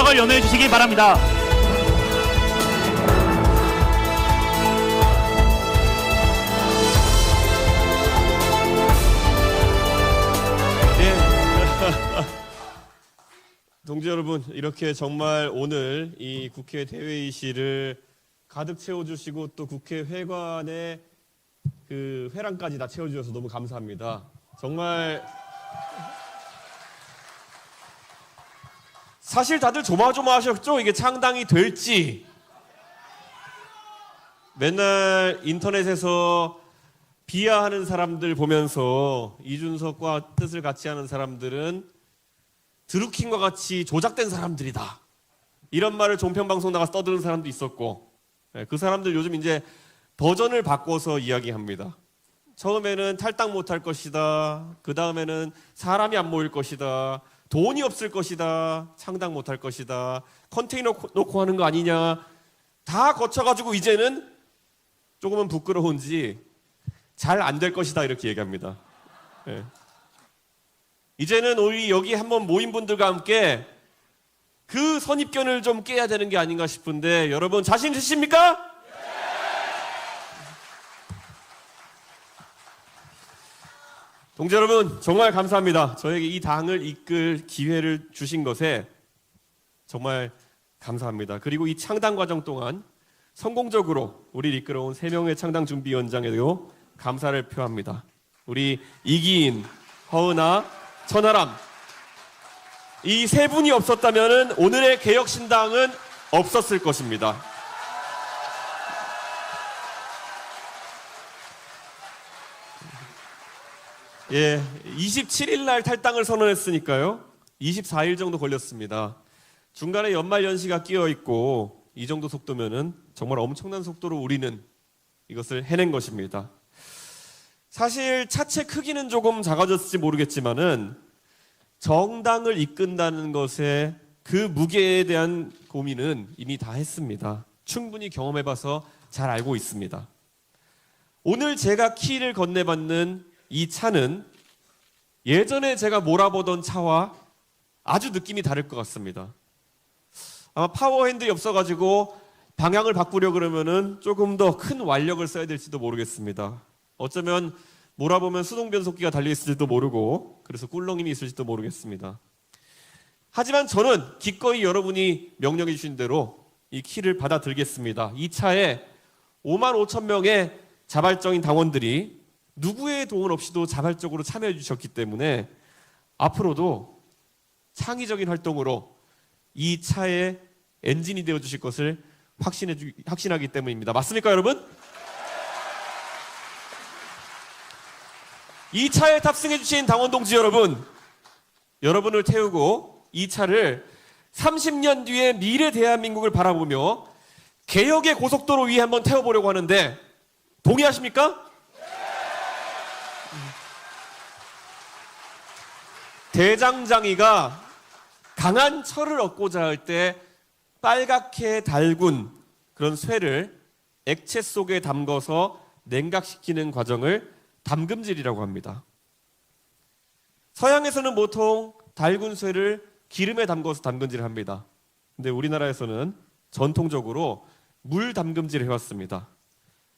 음악을 연호해 주시기 바랍니다. 동지 여러분, 이렇게 정말 오늘 이 국회 대회의실을 가득 채워주시고 또 국회 회관의 그 회랑까지 다 채워주셔서 너무 감사합니다. 정말 사실 다들 조마조마하셨죠? 이게 창당이 될지. 맨날 인터넷에서 비하하는 사람들 보면서 이준석과 뜻을 같이 하는 사람들은 드루킹과 같이 조작된 사람들이다, 이런 말을 종편방송 나가서 떠드는 사람도 있었고, 그 사람들 요즘 이제 버전을 바꿔서 이야기합니다. 처음에는 탈당 못할 것이다, 그 다음에는 사람이 안 모일 것이다, 돈이 없을 것이다, 창당 못할 것이다, 컨테이너 놓고 하는 거 아니냐, 다 거쳐가지고 이제는 조금은 부끄러운지 잘 안 될 것이다, 이렇게 얘기합니다. 네. 이제는 우리 여기 한번 모인 분들과 함께 그 선입견을 좀 깨야 되는 게 아닌가 싶은데, 여러분 자신 있으십니까? 네! 동지 여러분, 정말 감사합니다. 저에게 이 당을 이끌 기회를 주신 것에 정말 감사합니다. 그리고 이 창당 과정 동안 성공적으로 우리를 이끌어온 3명의 창당준비위원장에도 감사를 표합니다. 우리 이기인, 허은아, 천하람, 이 세 분이 없었다면 오늘의 개혁신당은 없었을 것입니다. 예, 27일 날 탈당을 선언했으니까요. 24일 정도 걸렸습니다. 중간에 연말 연시가 끼어 있고, 이 정도 속도면은 정말 엄청난 속도로 우리는 이것을 해낸 것입니다. 사실 차체 크기는 조금 작아졌을지 모르겠지만은 정당을 이끈다는 것에 그 무게에 대한 고민은 이미 다 했습니다. 충분히 경험해봐서 잘 알고 있습니다. 오늘 제가 키를 건네받는 이 차는 예전에 제가 몰아보던 차와 아주 느낌이 다를 것 같습니다. 아마 파워핸들이 없어가지고 방향을 바꾸려 그러면은 조금 더 큰 완력을 써야 될지도 모르겠습니다. 어쩌면 몰아보면 수동 변속기가 달려있을지도 모르고, 그래서 꿀렁임이 있을지도 모르겠습니다. 하지만 저는 기꺼이 여러분이 명령해 주신 대로 이 키를 받아들겠습니다. 이 차에 5만 5천 명의 자발적인 당원들이 누구의 도움 없이도 자발적으로 참여해 주셨기 때문에 앞으로도 창의적인 활동으로 이 차의 엔진이 되어 주실 것을 확신하기 때문입니다. 맞습니까, 여러분? 이 차에 탑승해 주신 당원 동지 여러분, 여러분을 태우고 이 차를 30년 뒤에 미래 대한민국을 바라보며 개혁의 고속도로 위에 한번 태워보려고 하는데 동의하십니까? 대장장이가 강한 철을 얻고자 할 때 빨갛게 달군 그런 쇠를 액체 속에 담궈서 냉각시키는 과정을 담금질이라고 합니다. 서양에서는 보통 달군 쇠를 기름에 담궈서 담금질을 합니다. 근데 우리나라에서는 전통적으로 물 담금질을 해왔습니다.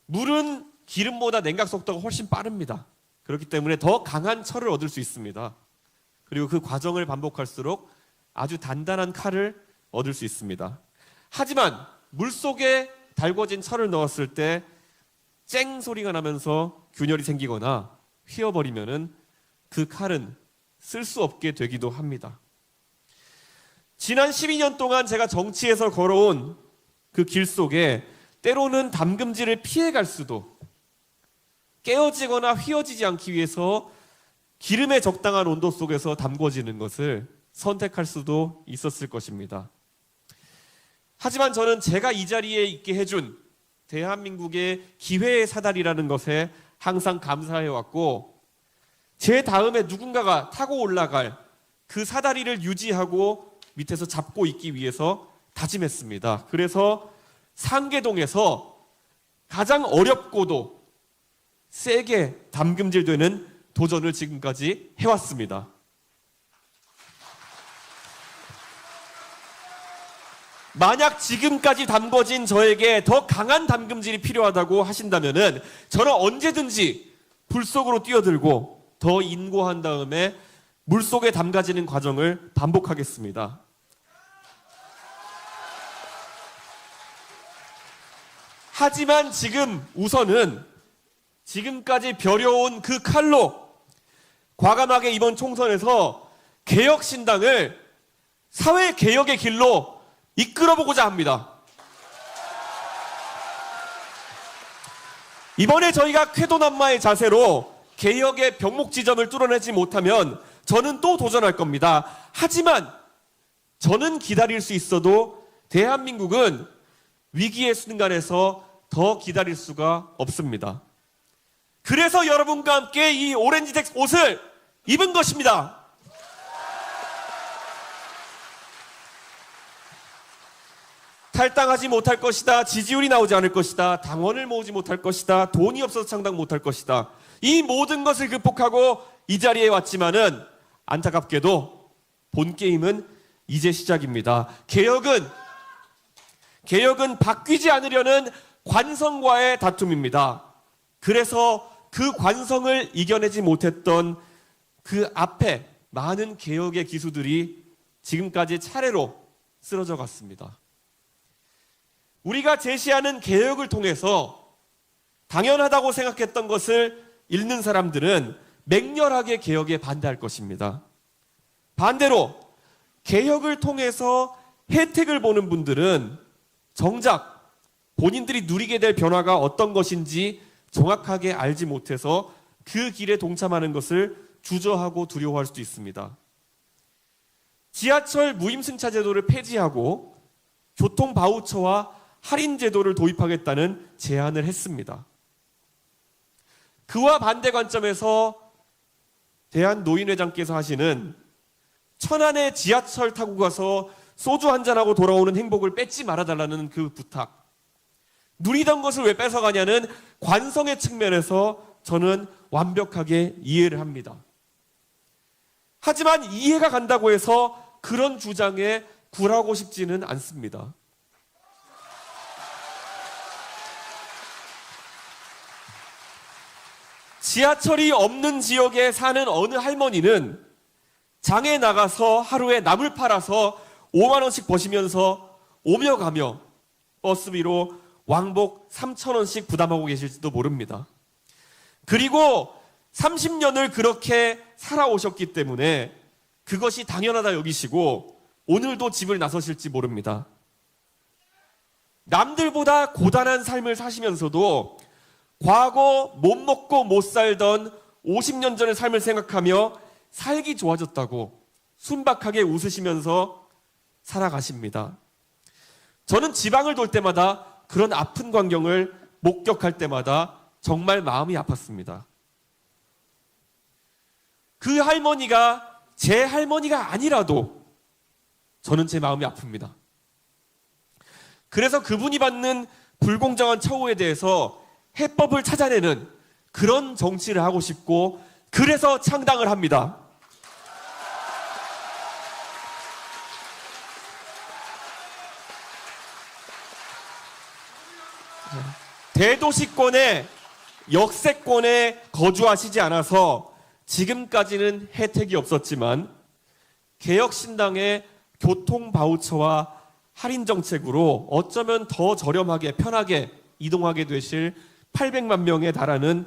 물은 기름보다 냉각 속도가 훨씬 빠릅니다. 그렇기 때문에 더 강한 철을 얻을 수 있습니다. 그리고 그 과정을 반복할수록 아주 단단한 칼을 얻을 수 있습니다. 하지만 물속에 달궈진 철을 넣었을 때 쨍 소리가 나면서 균열이 생기거나 휘어버리면은 그 칼은 쓸 수 없게 되기도 합니다. 지난 12년 동안 제가 정치에서 걸어온 그 길 속에 때로는 담금질을 피해갈 수도, 깨어지거나 휘어지지 않기 위해서 기름의 적당한 온도 속에서 담궈지는 것을 선택할 수도 있었을 것입니다. 하지만 저는 제가 이 자리에 있게 해준 대한민국의 기회의 사다리라는 것에 항상 감사해왔고, 제 다음에 누군가가 타고 올라갈 그 사다리를 유지하고 밑에서 잡고 있기 위해서 다짐했습니다. 그래서 상계동에서 가장 어렵고도 세게 담금질되는 도전을 지금까지 해왔습니다. 만약 지금까지 담궈진 저에게 더 강한 담금질이 필요하다고 하신다면은 저는 언제든지 불 속으로 뛰어들고 더 인고한 다음에 물 속에 담가지는 과정을 반복하겠습니다. 하지만 지금 우선은 지금까지 벼려온 그 칼로 과감하게 이번 총선에서 개혁신당을 사회개혁의 길로 이끌어보고자 합니다. 이번에 저희가 쾌도난마의 자세로 개혁의 병목지점을 뚫어내지 못하면 저는 또 도전할 겁니다. 하지만 저는 기다릴 수 있어도 대한민국은 위기의 순간에서 더 기다릴 수가 없습니다. 그래서 여러분과 함께 이 오렌지색 옷을 입은 것입니다. 탈당하지 못할 것이다. 지지율이 나오지 않을 것이다. 당원을 모으지 못할 것이다. 돈이 없어서 창당 못할 것이다. 이 모든 것을 극복하고 이 자리에 왔지만은 안타깝게도 본 게임은 이제 시작입니다. 개혁은 바뀌지 않으려는 관성과의 다툼입니다. 그래서 그 관성을 이겨내지 못했던 그 앞에 많은 개혁의 기수들이 지금까지 차례로 쓰러져 갔습니다. 우리가 제시하는 개혁을 통해서 당연하다고 생각했던 것을 잃는 사람들은 맹렬하게 개혁에 반대할 것입니다. 반대로 개혁을 통해서 혜택을 보는 분들은 정작 본인들이 누리게 될 변화가 어떤 것인지 정확하게 알지 못해서 그 길에 동참하는 것을 주저하고 두려워할 수도 있습니다. 지하철 무임승차 제도를 폐지하고 교통 바우처와 할인 제도를 도입하겠다는 제안을 했습니다. 그와 반대 관점에서 대한노인회장께서 하시는 천안에 지하철 타고 가서 소주 한잔하고 돌아오는 행복을 뺏지 말아달라는 그 부탁, 누리던 것을 왜 뺏어가냐는 관성의 측면에서 저는 완벽하게 이해를 합니다. 하지만 이해가 간다고 해서 그런 주장에 굴하고 싶지는 않습니다. 지하철이 없는 지역에 사는 어느 할머니는 장에 나가서 하루에 나물 팔아서 5만 원씩 버시면서 오며 가며 버스비로 왕복 3천 원씩 부담하고 계실지도 모릅니다. 그리고 30년을 그렇게 살아오셨기 때문에 그것이 당연하다 여기시고 오늘도 집을 나서실지 모릅니다. 남들보다 고단한 삶을 사시면서도 과거 못 먹고 못 살던 50년 전의 삶을 생각하며 살기 좋아졌다고 순박하게 웃으시면서 살아가십니다. 저는 지방을 돌 때마다 그런 아픈 광경을 목격할 때마다 정말 마음이 아팠습니다. 그 할머니가 제 할머니가 아니라도 저는 제 마음이 아픕니다. 그래서 그분이 받는 불공정한 처우에 대해서 해법을 찾아내는 그런 정치를 하고 싶고 그래서 창당을 합니다. 대도시권에 역세권에 거주하시지 않아서 지금까지는 혜택이 없었지만 개혁신당의 교통바우처와 할인 정책으로 어쩌면 더 저렴하게 편하게 이동하게 되실 800만 명에 달하는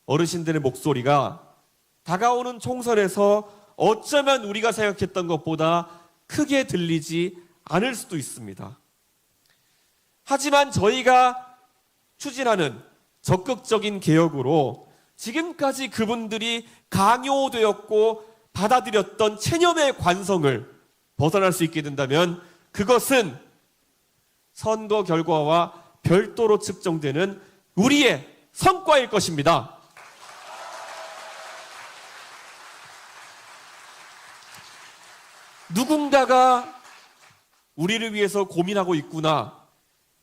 어르신들의 목소리가 다가오는 총선에서 어쩌면 우리가 생각했던 것보다 크게 들리지 않을 수도 있습니다. 하지만 저희가 추진하는 적극적인 개혁으로 지금까지 그분들이 강요되었고 받아들였던 체념의 관성을 벗어날 수 있게 된다면 그것은 선거 결과와 별도로 측정되는 우리의 성과일 것입니다. 누군가가 우리를 위해서 고민하고 있구나.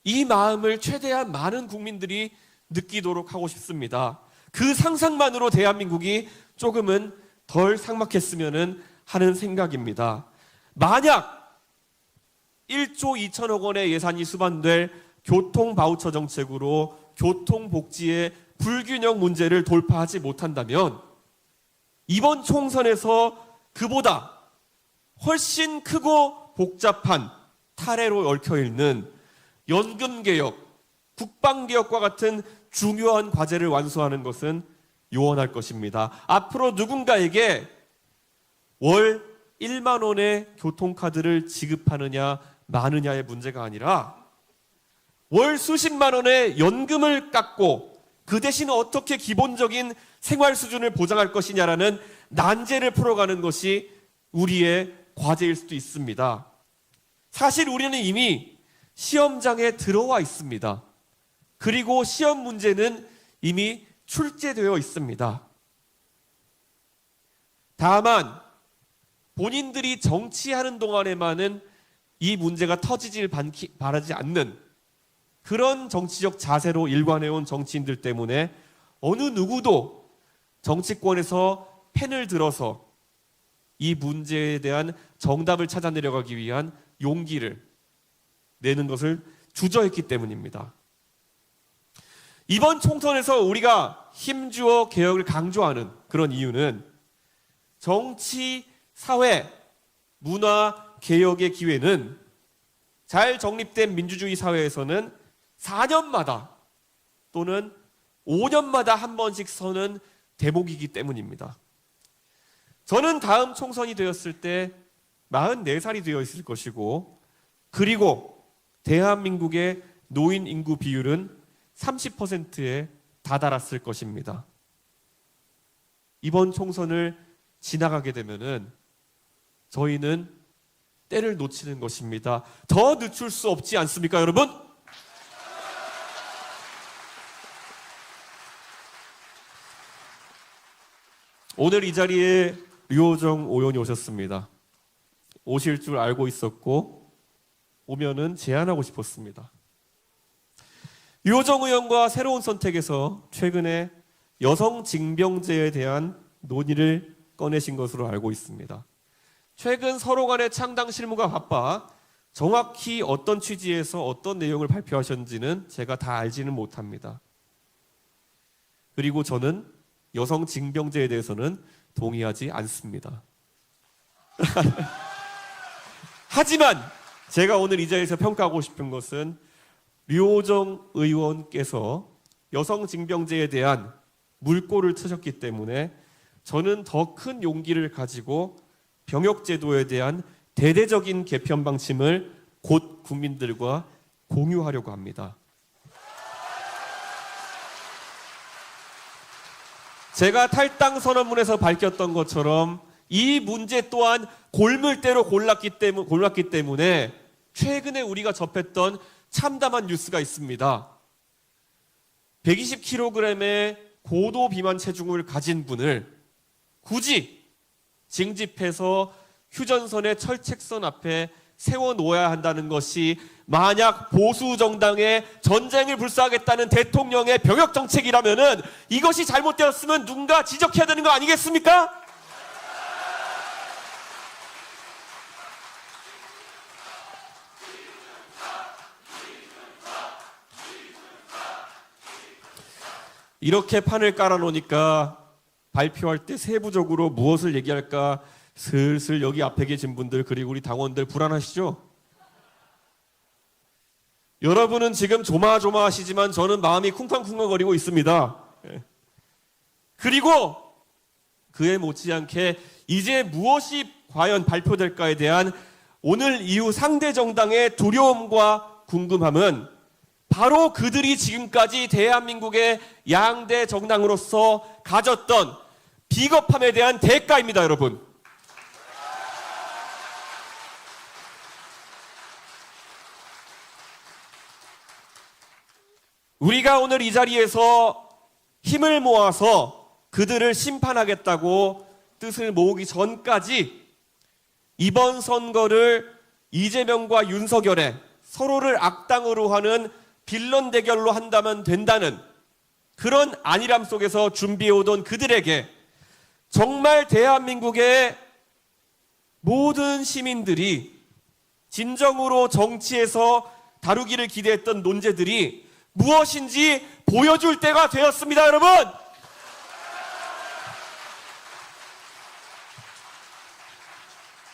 이 마음을 최대한 많은 국민들이 느끼도록 하고 싶습니다. 그 상상만으로 대한민국이 조금은 덜 삭막했으면 하는 생각입니다. 만약 1조 2천억 원의 예산이 수반될 교통 바우처 정책으로 교통복지의 불균형 문제를 돌파하지 못한다면 이번 총선에서 그보다 훨씬 크고 복잡한 탈해로 얽혀있는 연금개혁, 국방개혁과 같은 중요한 과제를 완수하는 것은 요원할 것입니다. 앞으로 누군가에게 월 1만 원의 교통카드를 지급하느냐 마느냐의 문제가 아니라 월 수십만 원의 연금을 깎고 그 대신 어떻게 기본적인 생활 수준을 보장할 것이냐라는 난제를 풀어가는 것이 우리의 과제일 수도 있습니다. 사실 우리는 이미 시험장에 들어와 있습니다. 그리고 시험 문제는 이미 출제되어 있습니다. 다만 본인들이 정치하는 동안에만은 이 문제가 터지질 바라지 않는 그런 정치적 자세로 일관해온 정치인들 때문에 어느 누구도 정치권에서 펜을 들어서 이 문제에 대한 정답을 찾아내려가기 위한 용기를 내는 것을 주저했기 때문입니다. 이번 총선에서 우리가 힘주어 개혁을 강조하는 그런 이유는 정치, 사회, 문화 개혁의 기회는 잘 정립된 민주주의 사회에서는 4년마다 또는 5년마다 한 번씩 서는 대목이기 때문입니다. 저는 다음 총선이 되었을 때 44살이 되어 있을 것이고, 그리고 대한민국의 노인 인구 비율은 30%에 다다랐을 것입니다. 이번 총선을 지나가게 되면은 저희는 때를 놓치는 것입니다. 더 늦출 수 없지 않습니까, 여러분? 오늘 이 자리에 류호정 의원이 오셨습니다. 오실 줄 알고 있었고 오면은 제안하고 싶었습니다. 류호정 의원과 새로운 선택에서 최근에 여성 징병제에 대한 논의를 꺼내신 것으로 알고 있습니다. 최근 서로 간의 창당 실무가 바빠 정확히 어떤 취지에서 어떤 내용을 발표하셨는지는 제가 다 알지는 못합니다. 그리고 저는 여성 징병제에 대해서는 동의하지 않습니다. 하지만 제가 오늘 이 자리에서 평가하고 싶은 것은 류호정 의원께서 여성 징병제에 대한 물꼬를 트셨기 때문에 저는 더 큰 용기를 가지고 병역제도에 대한 대대적인 개편 방침을 곧 국민들과 공유하려고 합니다. 제가 탈당 선언문에서 밝혔던 것처럼 이 문제 또한 골물대로 골랐기 때문에 최근에 우리가 접했던 참담한 뉴스가 있습니다. 120kg의 고도 비만 체중을 가진 분을 굳이 징집해서 휴전선의 철책선 앞에 세워놓아야 한다는 것이 만약 보수 정당의 전쟁을 불사하겠다는 대통령의 병역 정책이라면은 이것이 잘못되었으면 누군가 지적해야 되는 거 아니겠습니까? 이렇게 판을 깔아놓으니까 발표할 때 세부적으로 무엇을 얘기할까 슬슬 여기 앞에 계신 분들 그리고 우리 당원들 불안하시죠? 여러분은 지금 조마조마하시지만 저는 마음이 쿵쾅쿵쾅거리고 있습니다. 그리고 그에 못지않게 이제 무엇이 과연 발표될까에 대한 오늘 이후 상대 정당의 두려움과 궁금함은 바로 그들이 지금까지 대한민국의 양대 정당으로서 가졌던 비겁함에 대한 대가입니다, 여러분. 우리가 오늘 이 자리에서 힘을 모아서 그들을 심판하겠다고 뜻을 모으기 전까지 이번 선거를 이재명과 윤석열의 서로를 악당으로 하는 빌런 대결로 한다면 된다는 그런 안일함 속에서 준비해오던 그들에게 정말 대한민국의 모든 시민들이 진정으로 정치에서 다루기를 기대했던 논제들이 무엇인지 보여줄 때가 되었습니다, 여러분.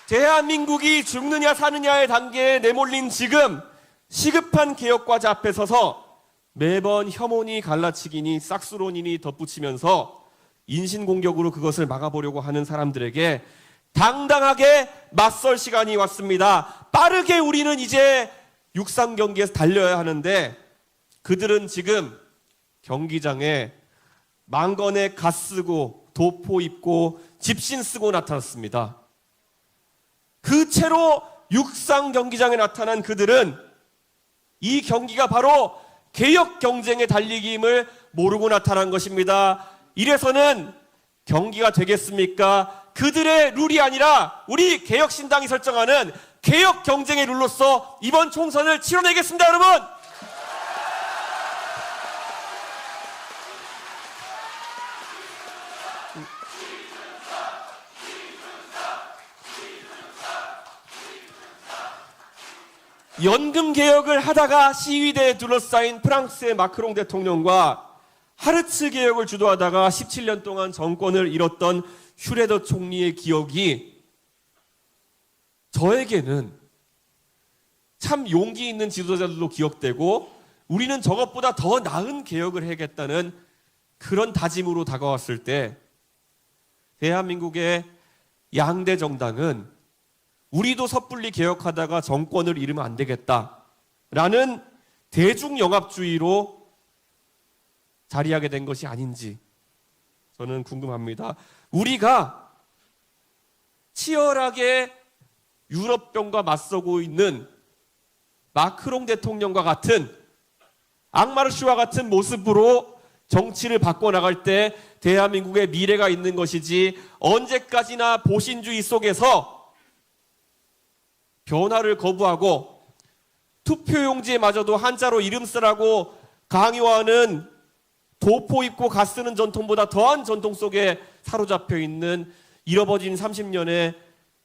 대한민국이 죽느냐 사느냐의 단계에 내몰린 지금 시급한 개혁과제 앞에 서서 매번 혐오니 갈라치기니 싹수론이니 덧붙이면서 인신공격으로 그것을 막아보려고 하는 사람들에게 당당하게 맞설 시간이 왔습니다. 빠르게 우리는 이제 육상 경기에서 달려야 하는데 그들은 지금 경기장에 망건에 갓 쓰고 도포 입고 집신 쓰고 나타났습니다. 그 채로 육상 경기장에 나타난 그들은 이 경기가 바로 개혁 경쟁의 달리기임을 모르고 나타난 것입니다. 이래서는 경기가 되겠습니까? 그들의 룰이 아니라 우리 개혁신당이 설정하는 개혁 경쟁의 룰로서 이번 총선을 치러내겠습니다, 여러분! 연금 개혁을 하다가 시위대에 둘러싸인 프랑스의 마크롱 대통령과 하르츠 개혁을 주도하다가 17년 동안 정권을 잃었던 슈레더 총리의 기억이 저에게는 참 용기 있는 지도자들로 기억되고 우리는 저것보다 더 나은 개혁을 해야겠다는 그런 다짐으로 다가왔을 때 대한민국의 양대 정당은 우리도 섣불리 개혁하다가 정권을 잃으면 안 되겠다라는 대중영합주의로 자리하게 된 것이 아닌지 저는 궁금합니다. 우리가 치열하게 유럽병과 맞서고 있는 마크롱 대통령과 같은 앙마르슈와 같은 모습으로 정치를 바꿔나갈 때 대한민국의 미래가 있는 것이지 언제까지나 보신주의 속에서 변화를 거부하고 투표용지에마저도 한자로 이름 쓰라고 강요하는 도포 입고 가 쓰는 전통보다 더한 전통 속에 사로잡혀 있는 잃어버린 30년의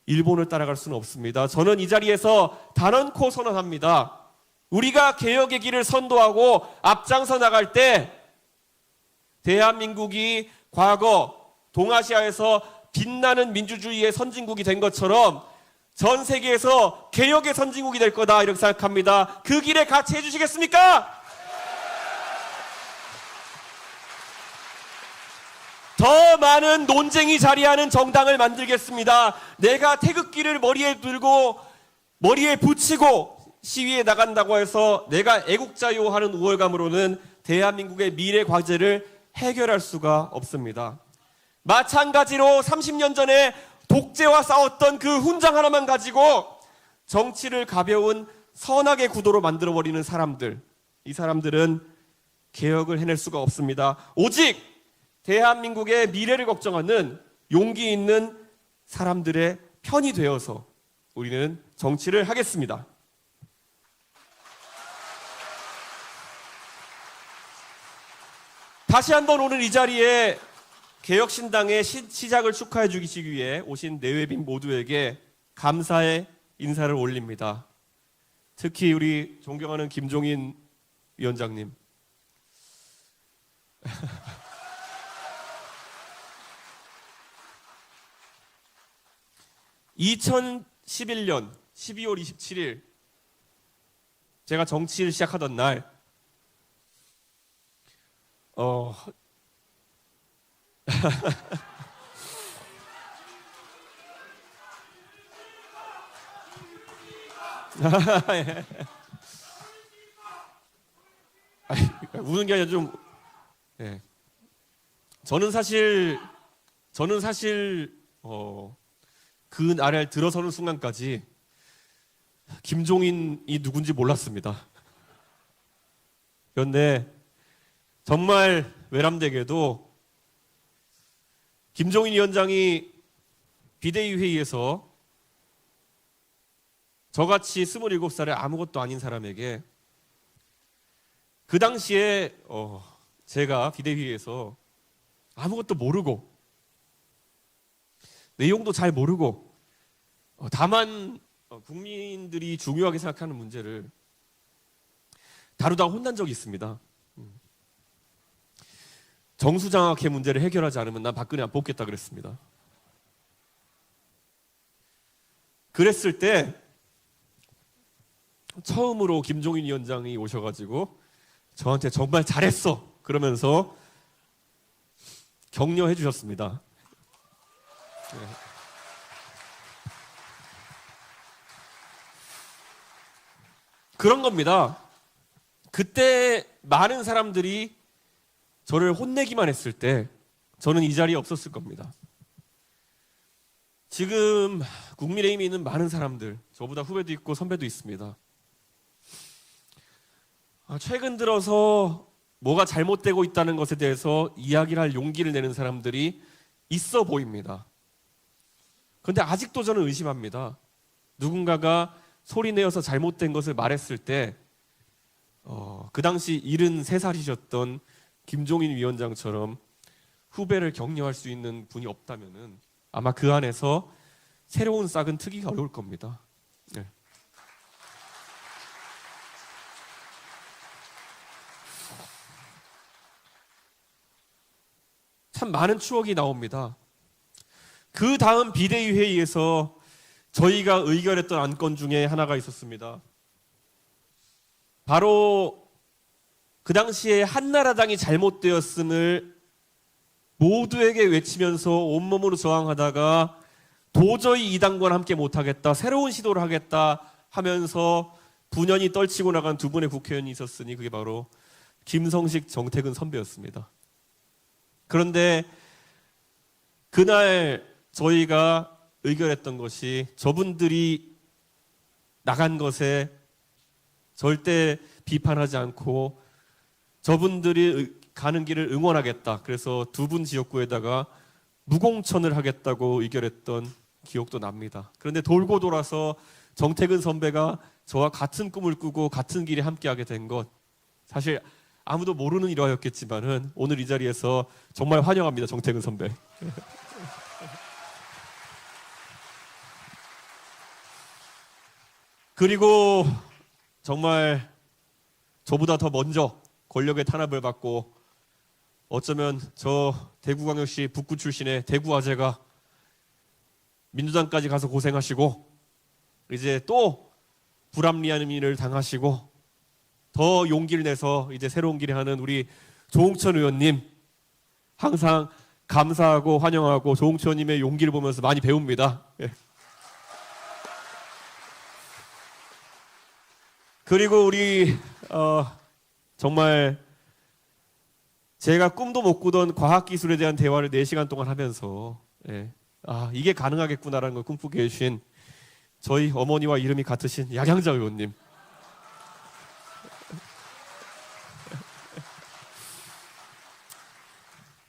일본을 따라갈 수는 없습니다. 저는 이 자리에서 단언코 선언합니다. 우리가 개혁의 길을 선도하고 앞장서 나갈 때 대한민국이 과거 동아시아에서 빛나는 민주주의의 선진국이 된 것처럼 전 세계에서 개혁의 선진국이 될 거다 이렇게 생각합니다. 그 길에 같이 해주시겠습니까? 더 많은 논쟁이 자리하는 정당을 만들겠습니다. 내가 태극기를 머리에 들고 머리에 붙이고 시위에 나간다고 해서 내가 애국자요 하는 우월감으로는 대한민국의 미래 과제를 해결할 수가 없습니다. 마찬가지로 30년 전에 독재와 싸웠던 그 훈장 하나만 가지고 정치를 가벼운 선악의 구도로 만들어버리는 사람들, 이 사람들은 개혁을 해낼 수가 없습니다. 오직 대한민국의 미래를 걱정하는 용기 있는 사람들의 편이 되어서 우리는 정치를 하겠습니다. 다시 한번 오늘 이 자리에 개혁신당의 시작을 축하해 주시기 위해 오신 내외빈 모두에게 감사의 인사를 올립니다. 특히 우리 존경하는 김종인 위원장님. 2011년 12월 27일 제가 정치를 시작하던 날 우는 게 아니라 좀 예. 저는 사실 그 날에 들어서는 순간까지 김종인이 누군지 몰랐습니다. 그런데 정말 외람되게도 김종인 위원장이 비대위 회의에서 저같이 27살의 아무것도 아닌 사람에게 그 당시에 제가 비대위에서 아무것도 모르고 내용도 잘 모르고 다만 국민들이 중요하게 생각하는 문제를 다루다가 혼난 적이 있습니다. 정수장학회 문제를 해결하지 않으면 난 박근혜 안 뽑겠다 그랬습니다. 그랬을 때 처음으로 김종인 위원장이 오셔가지고 저한테 정말 잘했어 그러면서 격려해 주셨습니다. 그런 겁니다. 그때 많은 사람들이 저를 혼내기만 했을 때 저는 이 자리에 없었을 겁니다. 지금 국민의힘에 있는 많은 사람들, 저보다 후배도 있고 선배도 있습니다. 최근 들어서 뭐가 잘못되고 있다는 것에 대해서 이야기를 할 용기를 내는 사람들이 있어 보입니다. 그런데 아직도 저는 의심합니다. 누군가가 소리내어서 잘못된 것을 말했을 때 그 당시 73살이셨던 김종인 위원장처럼 후배를 격려할 수 있는 분이 없다면은 아마 그 안에서 새로운 싹은 트기가 어려울 겁니다. 네. 참 많은 추억이 나옵니다. 그 다음 비대위 회의에서 저희가 의결했던 안건 중에 하나가 있었습니다. 바로 그 당시에 한나라당이 잘못되었음을 모두에게 외치면서 온몸으로 저항하다가 도저히 이 당과는 함께 못하겠다, 새로운 시도를 하겠다 하면서 분연히 떨치고 나간 두 분의 국회의원이 있었으니 그게 바로 김성식, 정태근 선배였습니다. 그런데 그날 저희가 의결했던 것이 저분들이 나간 것에 절대 비판하지 않고 저분들이 가는 길을 응원하겠다. 그래서 두 분 지역구에다가 무공천을 하겠다고 의결했던 기억도 납니다. 그런데 돌고 돌아서 정태근 선배가 저와 같은 꿈을 꾸고 같은 길에 함께하게 된 것, 사실 아무도 모르는 일화였겠지만은 오늘 이 자리에서 정말 환영합니다. 정태근 선배. 그리고 정말 저보다 더 먼저 권력의 탄압을 받고 어쩌면 저 대구광역시 북구 출신의 대구 아재가 민주당까지 가서 고생하시고 이제 또 불합리한 일을 당하시고 더 용기를 내서 이제 새로운 길에 하는 우리 조홍천 의원님 항상 감사하고 환영하고 조홍천 의원님의 용기를 보면서 많이 배웁니다. 예. 그리고 우리 정말 제가 꿈도 못 꾸던 과학기술에 대한 대화를 4시간 동안 하면서 이게 가능하겠구나라는 걸 꿈꾸게 해주신 저희 어머니와 이름이 같으신 양양자 의원님,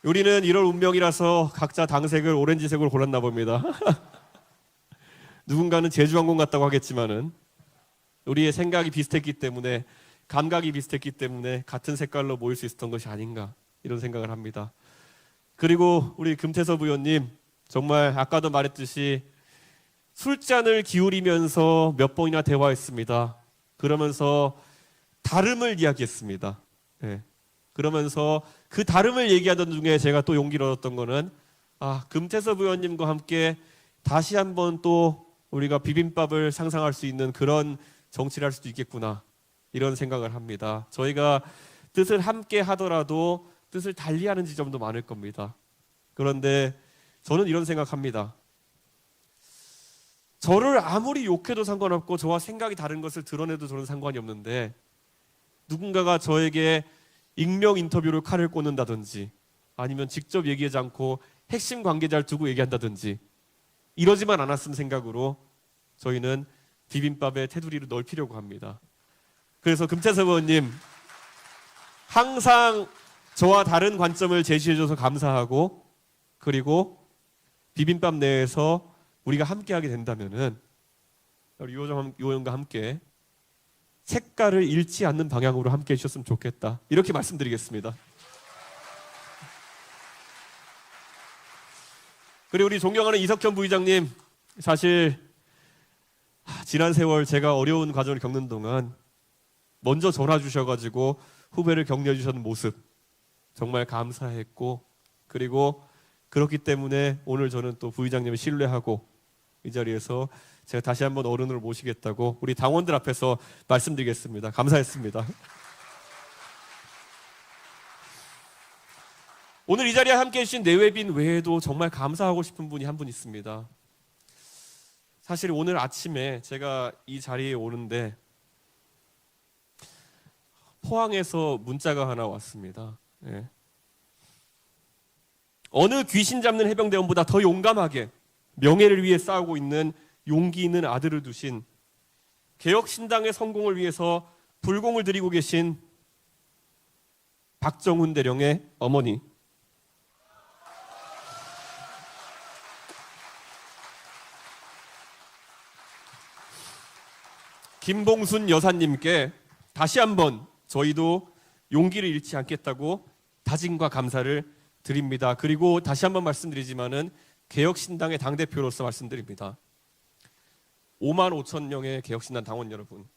우리는 이럴 운명이라서 각자 당색을 오렌지색으로 골랐나 봅니다. 누군가는 제주항공 같다고 하겠지만은 우리의 생각이 비슷했기 때문에, 감각이 비슷했기 때문에 같은 색깔로 모일 수 있었던 것이 아닌가 이런 생각을 합니다. 그리고 우리 금태섭 의원님, 정말 아까도 말했듯이 술잔을 기울이면서 몇 번이나 대화했습니다. 그러면서 다름을 이야기했습니다. 그러면서 그 다름을 얘기하던 중에 제가 또 용기를 얻었던 거는 금태섭 의원님과 함께 다시 한번 또 우리가 비빔밥을 상상할 수 있는 그런 정치를 할 수도 있겠구나 이런 생각을 합니다. 저희가 뜻을 함께 하더라도 뜻을 달리하는 지점도 많을 겁니다. 그런데 저는 이런 생각합니다. 저를 아무리 욕해도 상관없고 저와 생각이 다른 것을 드러내도 저는 상관이 없는데 누군가가 저에게 익명 인터뷰로 칼을 꽂는다든지 아니면 직접 얘기하지 않고 핵심 관계자를 두고 얘기한다든지 이러지만 않았음 생각으로 저희는 비빔밥의 테두리를 넓히려고 합니다. 그래서 금태섭 의원님 항상 저와 다른 관점을 제시해줘서 감사하고, 그리고 비빔밥 내에서 우리가 함께하게 된다면은 우리 유 의원과 함께 색깔을 잃지 않는 방향으로 함께해 주셨으면 좋겠다 이렇게 말씀드리겠습니다. 그리고 우리 존경하는 이석현 부의장님, 사실 지난 세월 제가 어려운 과정을 겪는 동안 먼저 전화 주셔가지고 후배를 격려해 주셨는 모습 정말 감사했고, 그리고 그렇기 때문에 오늘 저는 또 부의장님을 신뢰하고 이 자리에서 제가 다시 한번 어른으로 모시겠다고 우리 당원들 앞에서 말씀드리겠습니다. 감사했습니다. 오늘 이 자리에 함께해 주신 내외빈 외에도 정말 감사하고 싶은 분이 한 분 있습니다. 사실 오늘 아침에 제가 이 자리에 오는데 포항에서 문자가 하나 왔습니다. 예. 어느 귀신 잡는 해병대원보다 더 용감하게 명예를 위해 싸우고 있는 용기 있는 아들을 두신 개혁신당의 성공을 위해서 불공을 들이고 계신 박정훈 대령의 어머니, 김봉순 여사님께 다시 한번 저희도 용기를 잃지 않겠다고 다짐과 감사를 드립니다. 그리고 다시 한번 말씀드리지만은 개혁신당의 당대표로서 말씀드립니다. 5만 5천 명의 개혁신당 당원 여러분,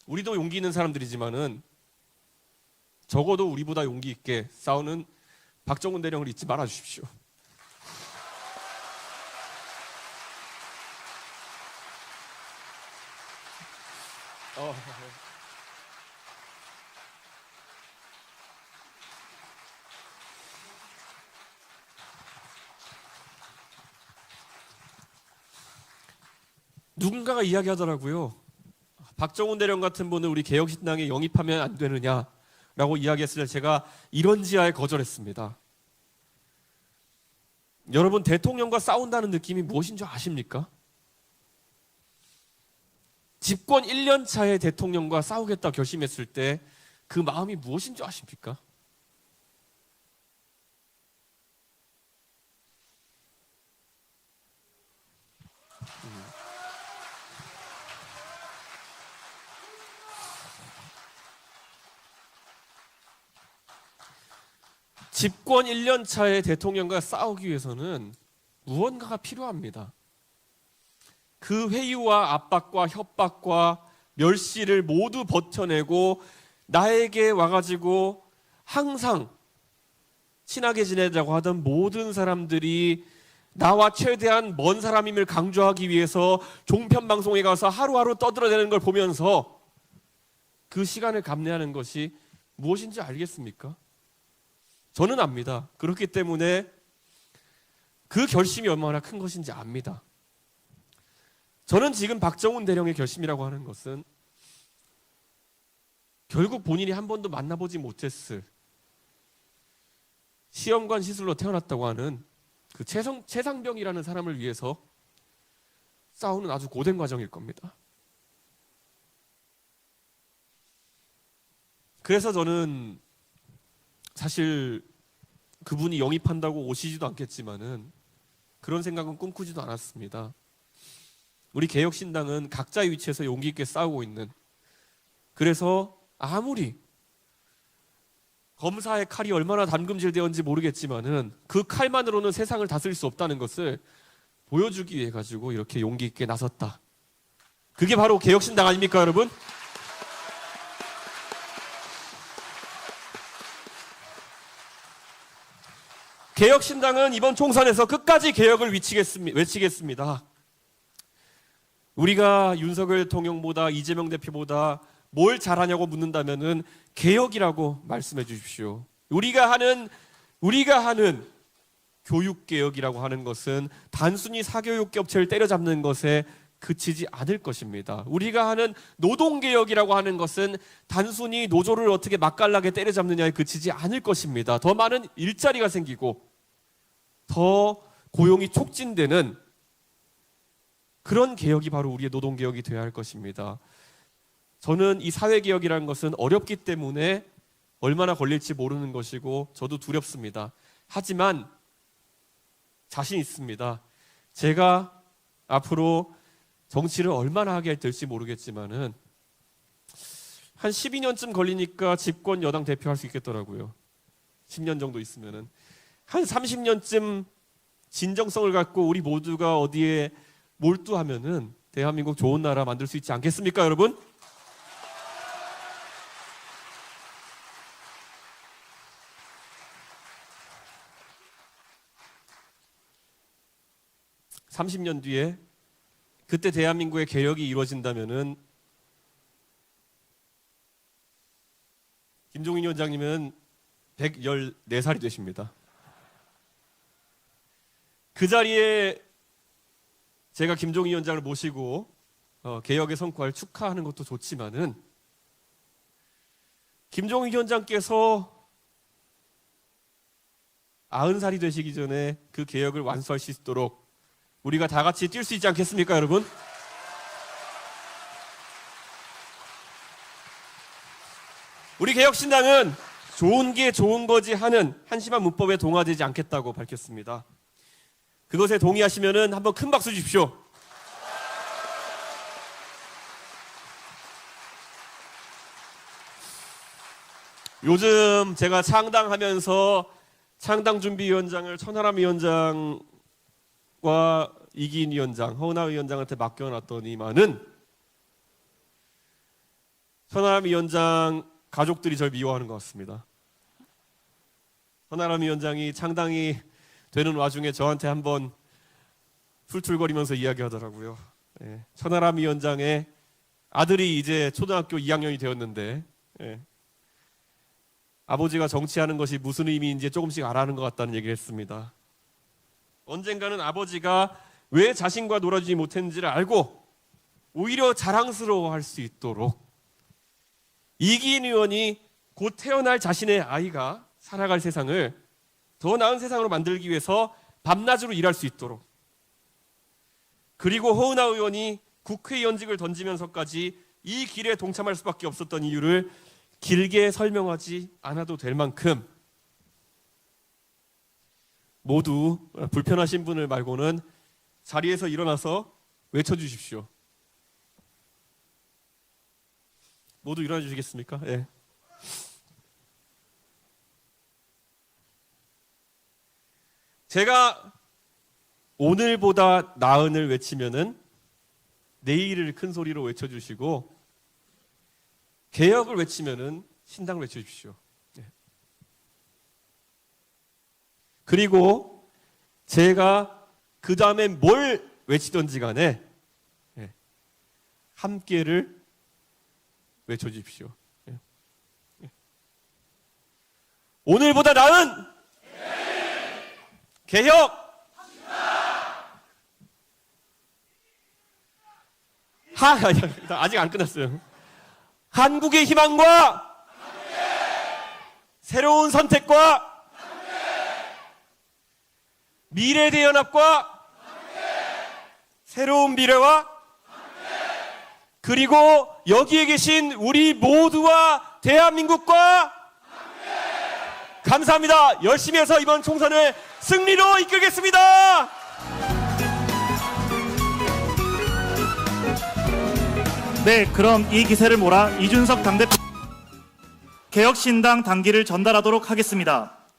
우리도 용기 있는 사람들이지만은 적어도 우리보다 용기 있게 싸우는 박정훈 대령을 잊지 말아 주십시오. 누군가가 이야기하더라고요. 박정훈 대령 같은 분을 우리 개혁신당에 영입하면 안 되느냐라고 이야기했을 때 제가 이런 지하에 거절했습니다. 여러분, 대통령과 싸운다는 느낌이 무엇인 줄 아십니까? 집권 1년 차에 대통령과 싸우겠다 결심했을 때 그 마음이 무엇인 줄 아십니까? 집권 1년 차에 대통령과 싸우기 위해서는 무언가가 필요합니다. 그 회유와 압박과 협박과 멸시를 모두 버텨내고 나에게 와가지고 항상 친하게 지내자고 하던 모든 사람들이 나와 최대한 먼 사람임을 강조하기 위해서 종편방송에 가서 하루하루 떠들어대는 걸 보면서 그 시간을 감내하는 것이 무엇인지 알겠습니까? 저는 압니다. 그렇기 때문에 그 결심이 얼마나 큰 것인지 압니다. 저는 지금 박정훈 대령의 결심이라고 하는 것은 결국 본인이 한 번도 만나보지 못했을 시험관 시술로 태어났다고 하는 그 최상병이라는 사람을 위해서 싸우는 아주 고된 과정일 겁니다. 그래서 저는 사실 그분이 영입한다고 오시지도 않겠지만은 그런 생각은 꿈꾸지도 않았습니다. 우리 개혁신당은 각자의 위치에서 용기 있게 싸우고 있는, 그래서 아무리 검사의 칼이 얼마나 담금질되었는지 모르겠지만은 그 칼만으로는 세상을 다스릴 수 없다는 것을 보여주기 위해 가지고 이렇게 용기 있게 나섰다. 그게 바로 개혁신당 아닙니까, 여러분? 개혁신당은 이번 총선에서 끝까지 개혁을 외치겠습니다. 우리가 윤석열 대통령보다 이재명 대표보다 뭘 잘하냐고 묻는다면은 개혁이라고 말씀해 주십시오. 우리가 하는 교육개혁이라고 하는 것은 단순히 사교육 업체를 때려잡는 것에 그치지 않을 것입니다. 우리가 하는 노동개혁이라고 하는 것은 단순히 노조를 어떻게 맛깔나게 때려잡느냐에 그치지 않을 것입니다. 더 많은 일자리가 생기고 더 고용이 촉진되는 그런 개혁이 바로 우리의 노동개혁이 되어야 할 것입니다. 저는 이 사회개혁이라는 것은 어렵기 때문에 얼마나 걸릴지 모르는 것이고 저도 두렵습니다. 하지만 자신 있습니다. 제가 앞으로 정치를 얼마나 하게 될지 모르겠지만은 한 12년쯤 걸리니까 집권 여당 대표할 수 있겠더라고요. 10년 정도 있으면은 한 30년쯤 진정성을 갖고 우리 모두가 어디에 몰두하면은 대한민국 좋은 나라 만들 수 있지 않겠습니까, 여러분? (30년) 뒤에 그때 대한민국의 개혁이 이루어진다면은 김종인 위원장님은 114살이 되십니다. 그 자리에 제가 김종인 위원장을 모시고 개혁의 성과를 축하하는 것도 좋지만은 김종인 위원장께서 90살이 되시기 전에 그 개혁을 완수할 수 있도록 우리가 다 같이 뛸 수 있지 않겠습니까, 여러분? 우리 개혁신당은 좋은 게 좋은 거지 하는 한심한 문법에 동화되지 않겠다고 밝혔습니다. 그것에 동의하시면은 한번 큰 박수 주십시오. 요즘 제가 창당하면서 창당준비위원장을 천하람 위원장과 이기인 위원장, 허은하 위원장한테 맡겨놨더니만은 천하람 위원장 가족들이 절 미워하는 것 같습니다. 천하람 위원장이 창당이 되는 와중에 저한테 한번 툴툴거리면서 이야기하더라고요. 천하람 위원장의 아들이 이제 초등학교 2학년이 되었는데 아버지가 정치하는 것이 무슨 의미인지 조금씩 알아가는 것 같다는 얘기를 했습니다. 언젠가는 아버지가 왜 자신과 놀아주지 못했는지를 알고 오히려 자랑스러워할 수 있도록 이기인 의원이 곧 태어날 자신의 아이가 살아갈 세상을 더 나은 세상으로 만들기 위해서 밤낮으로 일할 수 있도록, 그리고 허은하 의원이 국회의원직을 던지면서까지 이 길에 동참할 수밖에 없었던 이유를 길게 설명하지 않아도 될 만큼 모두 불편하신 분을 말고는 자리에서 일어나서 외쳐주십시오. 모두 일어나 주시겠습니까? 예. 제가 오늘보다 나은을 외치면은 내일을 큰 소리로 외쳐주시고, 개혁을 외치면은 신당을 외쳐주십시오. 예. 그리고 제가 그 다음에 뭘 외치던지 간에 함께를 외쳐주십시오. 예. 예. 오늘보다 나은 개혁! 아직 안 끝났어요. 한국의 희망과 새로운 선택과 미래 대연합과 새로운 미래와 그리고 여기에 계신 우리 모두와 대한민국과 감사합니다. 열심히 해서 이번 총선을 승리로 이끌겠습니다. 네, 그럼 이 기세를 몰아 이준석 당대표 개혁신당 당기를 전달하도록 하겠습니다.